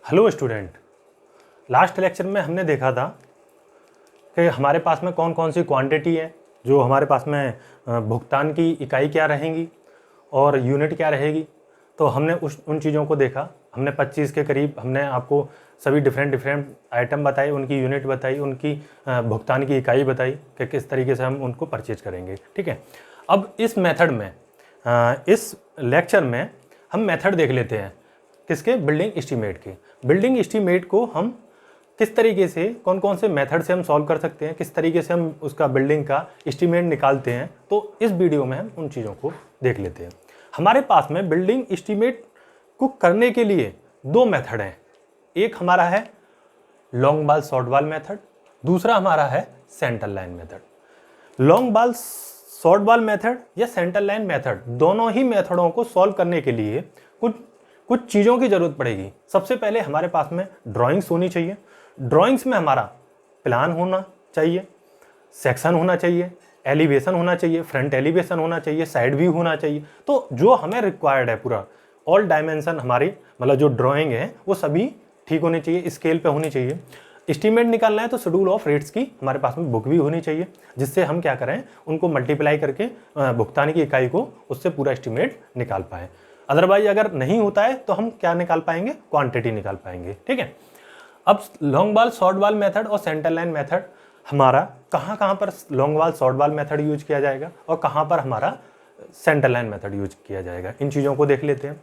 Hello student, last lecture में हमने देखा था कि हमारे पास में कौन कौन सी क्वांटिटी है, जो हमारे पास में भुगतान की इकाई क्या रहेंगी और यूनिट क्या रहेगी। तो हमने उन चीज़ों को देखा। हमने 25 के करीब हमने आपको सभी डिफरेंट आइटम बताए, उनकी यूनिट बताई, उनकी भुगतान की इकाई बताई कि किस तरीके से हम उनको परचेज करेंगे। ठीक है, अब इस मेथड में इस लेक्चर में हम मेथड देख लेते हैं किसके, बिल्डिंग एस्टीमेट के। बिल्डिंग एस्टीमेट को हम किस तरीके से, कौन कौन से मेथड से हम सॉल्व कर सकते हैं, किस तरीके से हम उसका बिल्डिंग का एस्टीमेट निकालते हैं, तो इस वीडियो में हम उन चीज़ों को देख लेते हैं। हमारे पास में बिल्डिंग एस्टीमेट को करने के लिए दो मेथड हैं। एक हमारा है लॉन्ग बाल शॉर्ट बाल मेथड, दूसरा हमारा है सेंटर लाइन मेथड। लॉन्ग बाल शॉर्ट बाल मेथड या सेंटर लाइन मेथड, दोनों ही मेथडों को सॉल्व करने के लिए कुछ चीज़ों की ज़रूरत पड़ेगी। सबसे पहले हमारे पास में ड्राइंग्स होनी चाहिए। ड्राइंग्स में हमारा प्लान होना चाहिए, सेक्शन होना चाहिए, एलिवेशन होना चाहिए, फ्रंट एलिवेशन होना चाहिए, साइड व्यू होना चाहिए। तो जो हमें रिक्वायर्ड है पूरा ऑल डायमेंशन हमारी, मतलब जो ड्राइंग है वो सभी ठीक होनी चाहिए, स्केल पे होनी चाहिए। एस्टीमेट निकालना है तो शेड्यूल ऑफ रेट्स की हमारे पास में बुक भी होनी चाहिए, जिससे हम क्या करें, उनको मल्टीप्लाई करके भुगतान की इकाई को उससे पूरा एस्टीमेट निकाल पाएँ। अदरवाइज अगर नहीं होता है तो हम क्या निकाल पाएंगे, क्वांटिटी निकाल पाएंगे। ठीक है, अब लॉन्ग बाल शॉर्ट बाल मेथड और सेंटर लाइन मेथड हमारा कहाँ पर लॉन्ग बाल शॉर्ट बाल मेथड यूज किया जाएगा और कहाँ पर हमारा सेंटर लाइन मेथड यूज किया जाएगा, इन चीज़ों को देख लेते हैं।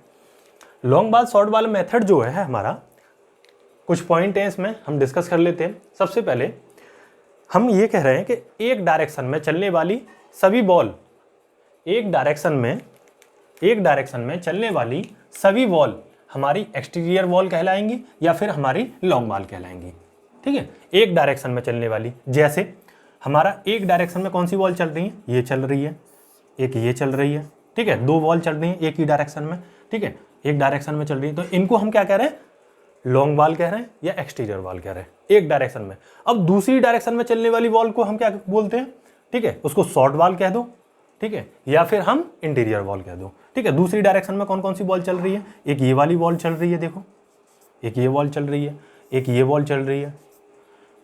लॉन्ग बाल शॉर्ट बाल मेथड जो है हमारा, कुछ पॉइंट है इसमें हम डिस्कस कर लेते हैं। सबसे पहले हम ये कह रहे हैं कि एक डायरेक्शन में चलने वाली सभी बॉल, एक डायरेक्शन में चलने वाली सभी वॉल हमारी एक्सटीरियर वॉल कहलाएंगी या फिर हमारी लॉन्ग वॉल कहलाएंगी। ठीक है, एक डायरेक्शन में चलने वाली, जैसे हमारा एक डायरेक्शन में कौन सी वॉल चल रही है, ये चल रही है, एक ये चल रही है। ठीक है, दो वॉल चल रही है एक ही डायरेक्शन में। ठीक है, एक डायरेक्शन में चल रही है, तो इनको हम क्या कह रहे हैं, लॉन्ग वॉल कह रहे हैं या एक्सटीरियर वॉल कह रहे हैं, एक डायरेक्शन में। अब दूसरी डायरेक्शन में चलने वाली वॉल को हम क्या बोलते हैं, ठीक है, उसको शॉर्ट वॉल कह दो, ठीक है, या फिर हम इंटीरियर वॉल कह दो। ठीक है, दूसरी डायरेक्शन में कौन कौन सी वॉल चल रही है, एक ये वाली वॉल चल रही है, देखो एक ये वॉल चल रही है, एक ये वॉल चल रही है,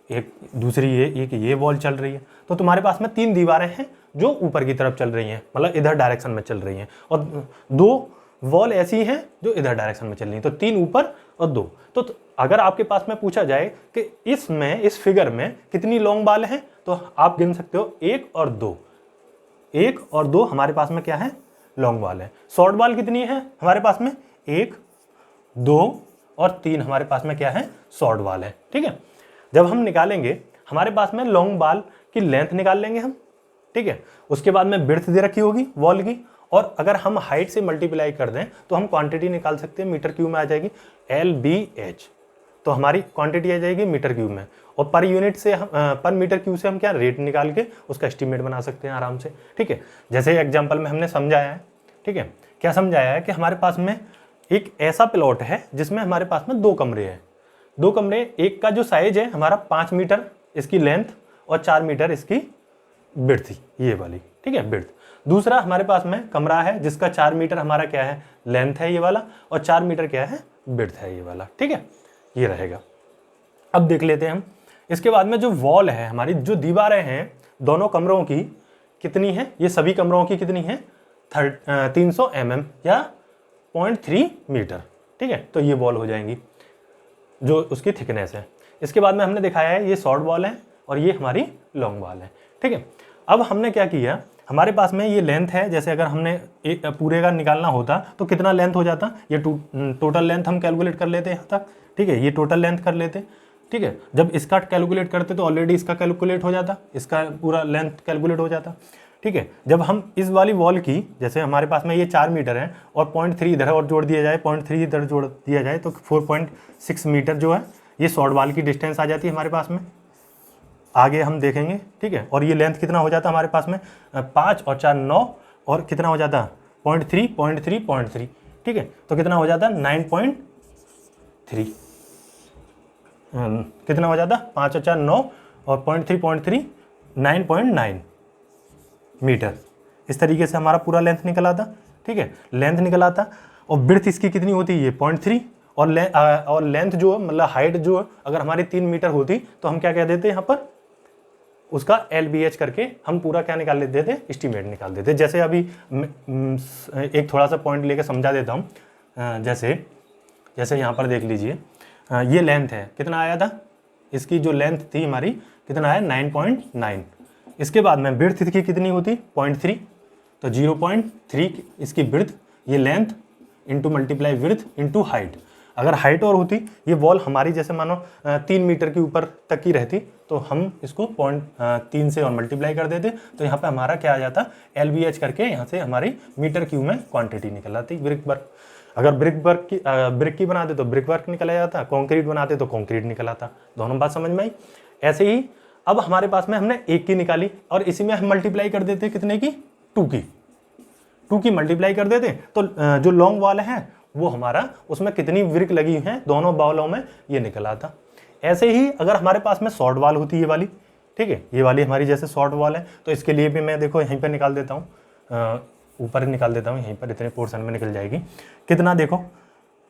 एक दूसरी एक ये वॉल चल रही है। तो तुम्हारे पास में तीन दीवारें हैं जो ऊपर की तरफ चल रही हैं, मतलब इधर डायरेक्शन में चल रही हैं, और दो वॉल ऐसी हैं जो इधर डायरेक्शन में चल रही हैं, तो तीन ऊपर और दो। तो अगर आपके पास में पूछा जाए कि इसमें, इस फिगर में कितनी लॉन्ग बाल हैं, तो आप गिन सकते हो एक और दो, एक और दो हमारे पास में क्या है, लॉन्ग बाल है। शॉर्ट बाल कितनी है हमारे पास में, एक, दो और तीन हमारे पास में क्या है, शॉर्ट बाल है। ठीक है, जब हम निकालेंगे हमारे पास में लॉन्ग बाल की लेंथ निकाल लेंगे हम। ठीक है, उसके बाद में विड्थ दे रखी होगी वॉल की, और अगर हम हाइट से मल्टीप्लाई कर दें तो हम क्वांटिटी निकाल सकते हैं, मीटर क्यूब में आ जाएगी LBH, तो हमारी क्वांटिटी आ जाएगी मीटर क्यूब में, और पर यूनिट से हम पर मीटर क्यूब से हम क्या रेट निकाल के उसका एस्टीमेट बना सकते हैं आराम से। ठीक है, जैसे एग्जांपल में हमने समझाया है। ठीक है, क्या समझाया है कि हमारे पास में एक ऐसा प्लॉट है जिसमें हमारे पास में दो कमरे हैं। दो कमरे, एक का जो साइज है हमारा 5 मीटर इसकी लेंथ और 4 मीटर इसकी विड्थ, ये वाली। ठीक है, विड्थ। दूसरा हमारे पास में कमरा है जिसका 4 मीटर हमारा क्या है, लेंथ है ये वाला, और 4 मीटर क्या है, विड्थ है ये वाला। ठीक है, ये रहेगा। अब देख लेते हैं हम इसके बाद में जो वॉल है हमारी, जो दीवारें हैं दोनों कमरों की कितनी है, ये सभी कमरों की कितनी है, 300 mm या 0.3 मीटर। ठीक है, तो ये वॉल हो जाएंगी जो उसकी थिकनेस है। इसके बाद में हमने दिखाया है ये शॉर्ट वॉल है और ये हमारी लॉन्ग वॉल है। ठीक है, अब हमने क्या किया, हमारे पास में ये लेंथ है, जैसे अगर हमने एक पूरे का निकालना होता तो कितना लेंथ हो जाता, ये टोटल लेंथ हम कैलकुलेट कर लेते यहाँ तक। ठीक है, ये टोटल लेंथ कर लेते। ठीक है, जब इसका कैलकुलेट करते तो ऑलरेडी इसका कैलकुलेट हो जाता, इसका पूरा लेंथ कैलकुलेट हो जाता। ठीक है, जब हम इस वाली वॉल की, जैसे हमारे पास में ये 4 मीटर है और 0.3 इधर और जोड़ दिया जाए, 0.3 इधर जोड़ दिया जाए, तो 4.6 मीटर जो है ये शॉर्ट वॉल की डिस्टेंस आ जाती है हमारे पास में। आगे हम देखेंगे। ठीक है, और ये लेंथ कितना हो जाता है हमारे पास में, 5 और 4 9, और कितना हो जाता है 0.3। ठीक है, तो कितना हो जाता है 9.3, कितना हो जाता, 5 और 4 9 और 0.3 9.9 मीटर। इस तरीके से हमारा पूरा लेंथ निकल आता। ठीक है, लेंथ निकल आता, और विड्थ इसकी कितनी होती है, ये 0.3, और लेंथ जो है मतलब हाइट जो है अगर हमारी 3 मीटर होती तो हम क्या कह देते यहाँ पर, उसका LBH करके हम पूरा क्या निकाल लेते थे, एस्टीमेट निकाल देते। जैसे अभी एक थोड़ा सा पॉइंट लेके समझा देता हूँ। जैसे यहाँ पर देख लीजिए, ये लेंथ है, कितना आया था, इसकी जो लेंथ थी हमारी कितना आया 9.9। इसके बाद में बिर्थ की कितनी होती 0.3, तो 0.3 इसकी बिर्थ, ये length into multiply width into height. अगर हाइट और होती, ये वॉल हमारी जैसे मानो 3 मीटर के ऊपर तक की रहती तो हम इसको 0.3 से और मल्टीप्लाई कर देते, तो यहाँ पे हमारा क्या आ जाता LBH करके, यहाँ से हमारी मीटर क्यूब में क्वांटिटी निकल आती ब्रिक वर्क। अगर ब्रिक की बनाते तो ब्रिक वर्क निकल जाता, कंक्रीट बनाते तो कंक्रीट निकल आता। दोनों बात समझ में आई। ऐसे ही अब हमारे पास में हमने 1 की निकाली और इसी में हम मल्टीप्लाई कर देते कितने की, 2 की मल्टीप्लाई कर देते, तो जो लॉन्ग वॉल है वो हमारा उसमें कितनी ब्रिक लगी हुई है दोनों वॉलों में ये निकल आता। ऐसे ही अगर हमारे पास में शॉर्ट वॉल होती है, ये वाली, ठीक है, ये वाली हमारी जैसे शॉर्ट वॉल है, तो इसके लिए भी मैं देखो यहीं पर निकाल देता हूँ, ऊपर निकाल देता हूँ, यहीं पर इतने पोर्शन में निकल जाएगी। कितना देखो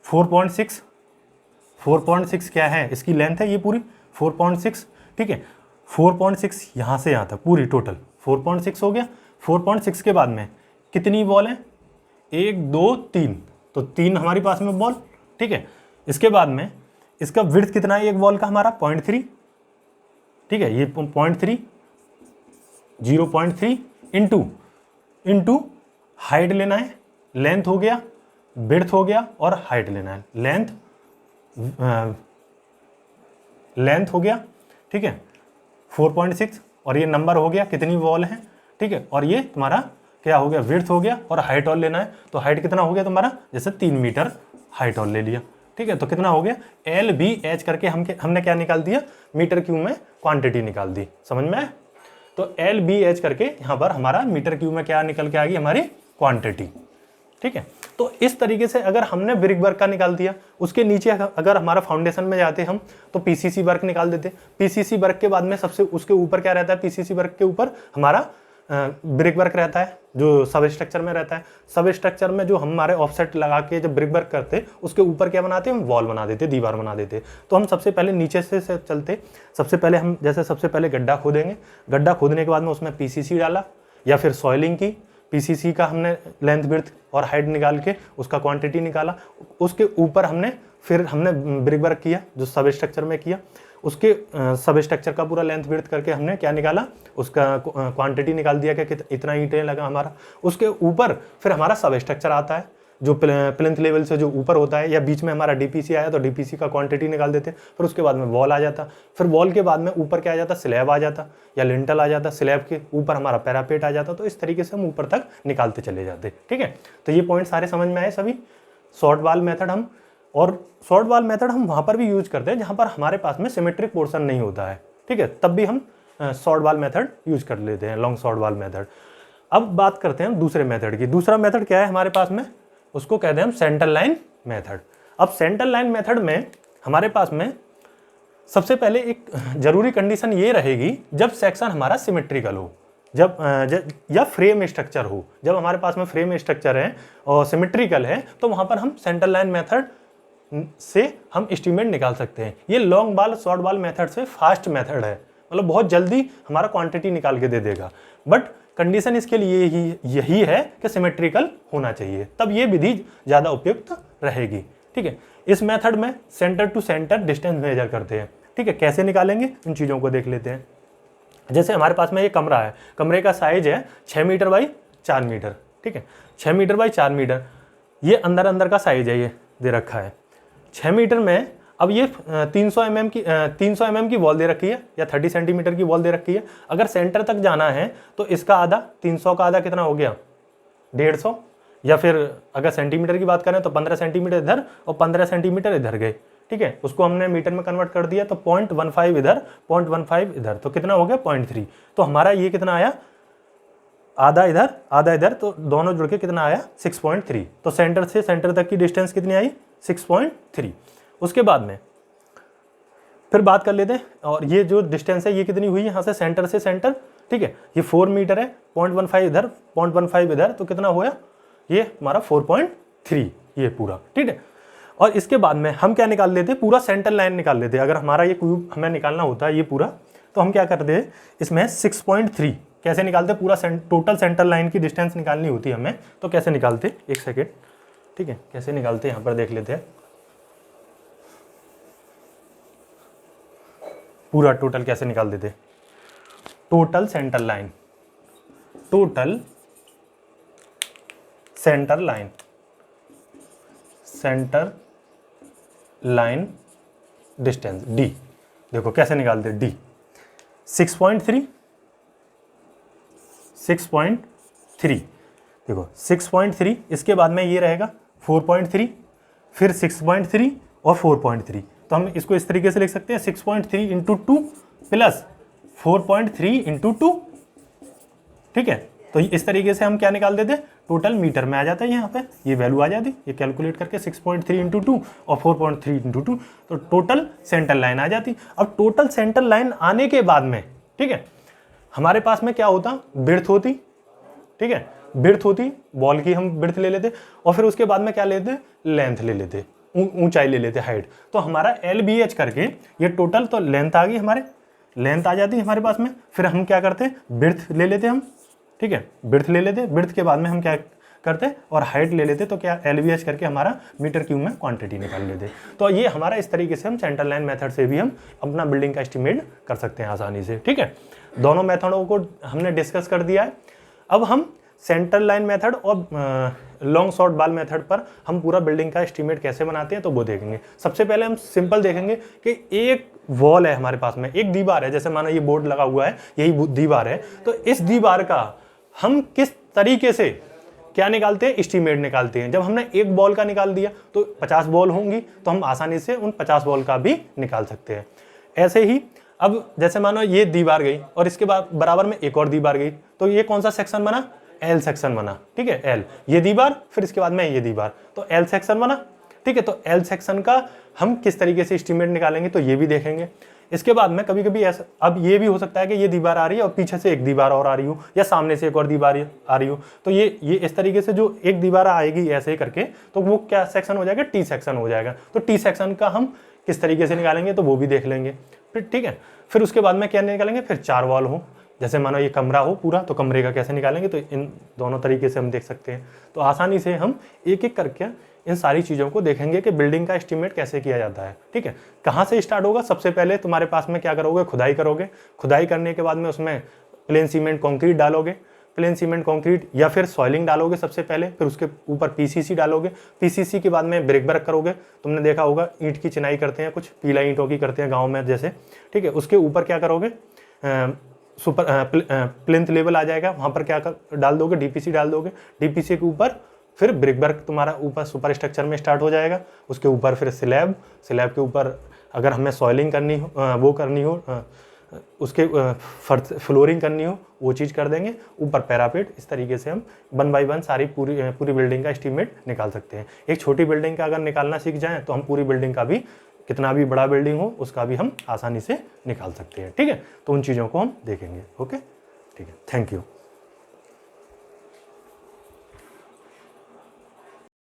4.6 क्या है, इसकी लेंथ है ये पूरी 4.6, ठीक है। 4.6 यहाँ से यहाँ तक पूरी टोटल 4.6 हो गया। 4.6 के बाद में कितनी बॉल है, 1 2 3, तो 3 हमारी पास में बॉल, ठीक है। इसके बाद में इसका विड्थ कितना है एक बॉल का हमारा 0.3, ठीक है, ये 0.3 0.3 इंटू हाइट लेना है, लेंथ हो गया, विड्थ हो गया और हाइट लेना है, लेंथ हो गया, ठीक है 4.6, और ये नंबर हो गया कितनी वॉल है, ठीक है, और ये तुम्हारा क्या हो गया, विड्थ हो गया, और हाइट और लेना है, तो हाइट कितना हो गया तुम्हारा, जैसे 3 मीटर हाइट और ले लिया, ठीक है। तो कितना हो गया LBH करके हमने क्या निकाल दिया, मीटर क्यूब में क्वांटिटी निकाल दी, समझ में आया। तो LBH करके यहाँ पर हमारा मीटर क्यूब में क्या निकल के आ गई, हमारी क्वांटिटी, ठीक है। तो इस तरीके से अगर हमने ब्रिक वर्क का निकाल दिया, उसके नीचे अगर हमारा फाउंडेशन में जाते हम तो PCC वर्क निकाल देते। PCC वर्क के बाद में सबसे उसके ऊपर क्या रहता है, PCC वर्क के ऊपर हमारा ब्रिक वर्क रहता है जो सब स्ट्रक्चर में रहता है। सब स्ट्रक्चर में जो हमारे ऑफसेट लगा के जब ब्रिक वर्क करते उसके ऊपर क्या बनाते, हम वॉल बना देते, दीवार बना देते। तो हम सबसे पहले नीचे से चलते, सबसे पहले हम जैसे सबसे पहले गड्ढा खोदेंगे, गड्ढा खोदने के बाद में उसमें PCC डाला या फिर सॉइलिंग की, PCC का हमने लेंथ विड्थ और हाइट निकाल के उसका क्वांटिटी निकाला, उसके ऊपर हमने ब्रिक वर्क किया जो सब स्ट्रक्चर में किया, उसके सब स्ट्रक्चर का पूरा लेंथ विड्थ करके हमने क्या निकाला, उसका क्वांटिटी निकाल दिया कि इतना ईंटें लगा हमारा। उसके ऊपर फिर हमारा सब स्ट्रक्चर आता है जो प्लिंथ लेवल से जो ऊपर होता है, या बीच में हमारा DPC आया तो DPC का क्वांटिटी निकाल देते। फिर उसके बाद में वॉल आ जाता, फिर वॉल के बाद में ऊपर क्या आ जाता, स्लैब आ जाता या लिंटल आ जाता, स्लैब के ऊपर हमारा पैरापेट आ जाता। तो इस तरीके से हम ऊपर तक निकालते चले जाते, ठीक है। तो ये पॉइंट सारे समझ में आए सभी। शॉर्ट वॉल मेथड हम वहाँ पर भी यूज करते हैं जहाँ पर हमारे पास में सिमेट्रिक पोर्शन नहीं होता है, ठीक है, तब भी हम शॉर्ट वॉल मेथड यूज कर लेते हैं, लॉन्ग शॉर्ट वॉल मेथड। अब बात करते हैं दूसरे मेथड की। दूसरा मेथड क्या है हमारे पास में, उसको कहते हैं हम सेंटर लाइन मेथड। अब सेंटर लाइन मेथड में हमारे पास में सबसे पहले एक जरूरी कंडीशन ये रहेगी, जब सेक्शन हमारा सिमेट्रिकल हो, या फ्रेम स्ट्रक्चर हो। जब हमारे पास में फ्रेम स्ट्रक्चर है और सिमेट्रिकल है तो वहाँ पर हम सेंटर लाइन मेथड से हम एस्टीमेट निकाल सकते हैं। ये long wall short wall method से फास्ट मेथड है, मतलब बहुत जल्दी हमारा क्वांटिटी निकाल के दे देगा, बट कंडीशन इसके लिए यही है कि सिमेट्रिकल होना चाहिए, तब ये विधि ज़्यादा उपयुक्त रहेगी, ठीक है। इस मेथड में centre to centre distance measure करते हैं, ठीक है। कैसे निकालेंगे इन चीज़ों को देख लेते हैं। जैसे हमारे पास में ये कमरा है, कमरे का साइज है 6 मीटर बाई 4 मीटर, ठीक है, 6 मीटर बाई 4 मीटर, ये अंदर का साइज है, ये दे रखा है 6 मीटर में। अब ये 300 mm की वॉल दे रखी है या 30 सेंटीमीटर की वॉल दे रखी है। अगर सेंटर तक जाना है तो इसका आधा, 300 का आधा कितना हो गया 150, या फिर अगर सेंटीमीटर की बात करें तो 15 सेंटीमीटर इधर और 15 सेंटीमीटर इधर गए, ठीक है। उसको हमने मीटर में कन्वर्ट कर दिया तो 0.15 इधर 0.15 इधर, तो कितना हो गया 0.3। तो हमारा ये कितना आया, आधा इधर, तो दोनों जुड़ के कितना आया 6.3। तो सेंटर से सेंटर तक की डिस्टेंस कितनी आई 6.3। उसके बाद में फिर बात कर लेते हैं, और ये जो डिस्टेंस है ये कितनी हुई यहाँ से सेंटर से सेंटर, ठीक है, ये 4 मीटर है, 0.15 इधर 0.15 इधर, तो कितना हुआ ये हमारा 4.3 ये पूरा, ठीक है। और इसके बाद में हम क्या निकाल लेते, पूरा सेंटर लाइन निकाल लेते। अगर हमारा ये क्यूब हमें निकालना होता है ये पूरा, तो हम क्या करते हैं इसमें 6.3 कैसे निकालते, पूरा टोटल सेंटर लाइन की डिस्टेंस निकालनी होती है हमें, तो कैसे निकालते, एक सेकेंड, ठीक है, कैसे निकालते यहाँ पर देख लेते हैं। पूरा टोटल कैसे निकाल देते, total centre line, total centre line, centre line distance D, देखो कैसे निकालते डी 6.3, 6.3, देखो 6.3, इसके बाद में ये रहेगा 4.3, फिर 6.3 और 4.3, तो हम इसको इस तरीके से लिख सकते हैं 6.3 इंटू 2 प्लस 4.3 इंटू 2, ठीक है। तो इस तरीके से हम क्या निकाल देते, टोटल मीटर में आ जाता है, यहाँ पे ये वैल्यू आ जाती, ये कैलकुलेट करके 6.3 इंटू 2 और 4.3 इंटू 2, तो टोटल सेंटर लाइन आ जाती। अब टोटल सेंटर लाइन आने के बाद में, ठीक है, हमारे पास में क्या होता, बिर्थ होती, ठीक है, बिर्थ होती, बॉल की हम बिर्थ ले लेते, और फिर उसके बाद में क्या लेते, लेंथ ले लेते, ऊंचाई ले लेते, हाइट। तो हमारा LBH करके ये टोटल, तो लेंथ आ गई, हमारे लेंथ आ जाती है हमारे पास में। फिर हम क्या करते, बिर्थ ले लेते हम, ठीक है, बिर्थ ले लेते, बिर्थ के बाद में हम क्या करते और हाइट ले लेते, तो क्या LBH करके हमारा मीटर क्यूब में क्वांटिटी निकाल लेते। तो ये हमारा इस तरीके से हम सेंटर लाइन मेथड से भी हम अपना बिल्डिंग का एस्टिमेट कर सकते हैं आसानी से, ठीक है। दोनों मेथडों को हमने डिस्कस कर दिया है। अब हम सेंटर लाइन मेथड और लॉन्ग शॉर्ट बाल मेथड पर हम पूरा बिल्डिंग का एस्टीमेट कैसे बनाते हैं तो वो देखेंगे। सबसे पहले हम सिंपल देखेंगे कि एक वॉल है हमारे पास में, एक दीवार है, जैसे मानो ये बोर्ड लगा हुआ है, यही दीवार है, तो इस दीवार का हम किस तरीके से क्या निकालते हैं, एस्टीमेट निकालते हैं। जब हमने एक बॉल का निकाल दिया तो 50 बॉल होंगी, तो हम आसानी से उन 50 बॉल का भी निकाल सकते हैं। ऐसे ही अब जैसे मानो ये दीवार गई और इसके बाद बराबर में एक और दीवार गई, तो ये कौन सा सेक्शन बना, L सेक्शन बना, ठीक है, L, ये दीवार, फिर इसके बाद में ये दीवार, तो L सेक्शन बना, ठीक है। तो L सेक्शन का हम किस तरीके से एस्टीमेट निकालेंगे तो ये भी देखेंगे। इसके बाद में कभी कभी ऐसा, अब ये भी हो सकता है कि ये दीवार आ रही है और पीछे से एक दीवार और आ रही हो, या सामने से एक और दीवार आ रही हो, तो ये इस तरीके से जो एक दीवार आएगी ऐसे ही करके, तो वो क्या सेक्शन हो जाएगा, T सेक्शन हो जाएगा। तो T सेक्शन का हम किस तरीके से निकालेंगे तो वो भी देख लेंगे, फिर ठीक है। फिर उसके बाद में क्या निकालेंगे, फिर 4 वॉल हो, जैसे मानो ये कमरा हो पूरा, तो कमरे का कैसे निकालेंगे, तो इन दोनों तरीके से हम देख सकते हैं। तो आसानी से हम एक एक करके इन सारी चीज़ों को देखेंगे कि बिल्डिंग का एस्टीमेट कैसे किया जाता है, ठीक है। कहाँ से स्टार्ट होगा, सबसे पहले तुम्हारे पास में क्या करोगे, खुदाई करोगे। खुदाई करने के बाद में उसमें प्लेन सीमेंट कंक्रीट डालोगे, प्लेन सीमेंट कंक्रीट या फिर सॉइलिंग डालोगे सबसे पहले, फिर उसके ऊपर PCC डालोगे, PCC के बाद में ब्रेक वर्क करोगे। तुमने देखा होगा ईंट की चिनाई करते हैं, कुछ पीला ईंटों की करते हैं गाँव में जैसे, ठीक है। उसके ऊपर क्या करोगे, प्लिंथ लेवल आ जाएगा, वहाँ पर क्या डाल दोगे, DPC डाल दोगे। DPC के ऊपर फिर ब्रिक वर्क तुम्हारा ऊपर सुपर स्ट्रक्चर में स्टार्ट हो जाएगा। उसके ऊपर फिर स्लैब, स्लैब के ऊपर अगर हमें सॉइलिंग करनी हो, वो करनी हो, उसके फ्लोरिंग करनी हो, वो चीज़ कर देंगे। ऊपर पैरापेट, इस तरीके से हम 1 बाय 1 सारी पूरी बिल्डिंग का एस्टीमेट निकाल सकते हैं। एक छोटी बिल्डिंग का अगर निकालना सीख जाएँ तो हम पूरी बिल्डिंग का भी, कितना भी बड़ा बिल्डिंग हो उसका भी हम आसानी से निकाल सकते हैं, ठीक है। तो उन चीज़ों को हम देखेंगे, ओके, ठीक है, थैंक यू।